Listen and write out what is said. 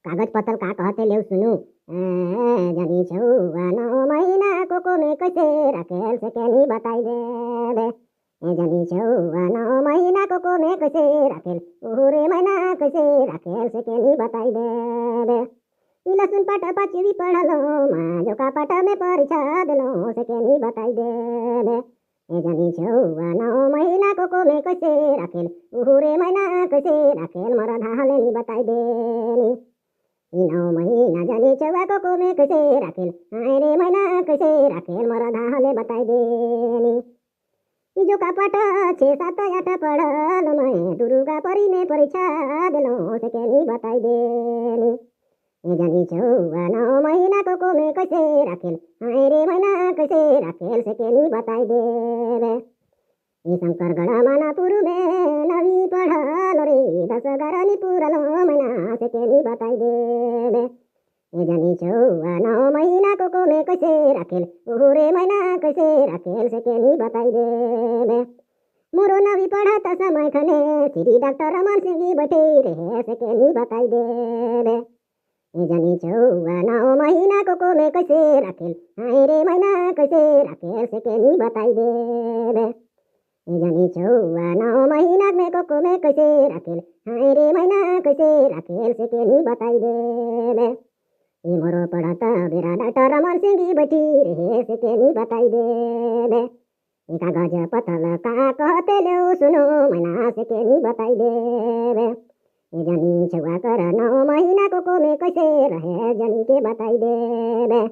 कागज पत्तर का कहते ले सुनु जनी छौआ 9 महीनाको कोमे कैसे राखेल से केनी बताइ देबे जनी छौआ 9 महीनाको कोमे कैसे राखेल उहुरे महिना कैसे राखेल से केनी बताइ देबे लसुन पाटा पाचवी पढ़लो माजो का पाटा में परीक्षा दिलो से केनी बताइ देबे जनी छौआ 9 महीनाको कोमे कैसे राखेल उहुरे महिना कैसे राखेल मरदा हालेनी बताइ देनी 9 महीना जनी छौआको कोमे कैसे राखेल आइरे महिना कैसे राखेल मरदा हाले बताइ देनी जो का पाटा 6, 7, 8 पढ़ल मैं दुर्गा परी में परीक्षा दिलो से केनी बताइ देनी जनी छौआ 9 महीनाको कोमे कैसे राखेल आइरे महिना कैसे राखेल से केनी बताइ देबे शंकरगढ़ मानापुर में नवी पढ़ल रे 10, 11 नि पुरल महिना से केनी बताइ देबे जनी छौआ 9 महीनाको कोमे कैसे राखेल उहुरे महिना कैसे राखेल से केनी बताइ देबे मोरो नवी पढ़त समय खने श्री डाक्टर रमन सिंह बैठे रहे से केनी बताइ देबे जनी छौआ 9 महीनाको कोमे कैसे राखेल आइरे महिना कैसे राखेल से केनी बताइ देबे जनी छौआ 9 महीना में कोमे कैसे राखेल आइरे महिना कैसे राखेल से केनी बताइ देबे मोरो पढ़त बेरा डाक्टर रमन सिंह बैठी रहे से केनी बताइ देबे कागज पत्तर का कहते ले सुनो महिना से केनी बताइ देबे जनी छौआ कर 9 महीनाको कोमे कैसे रहे जनी के बताइ देबे।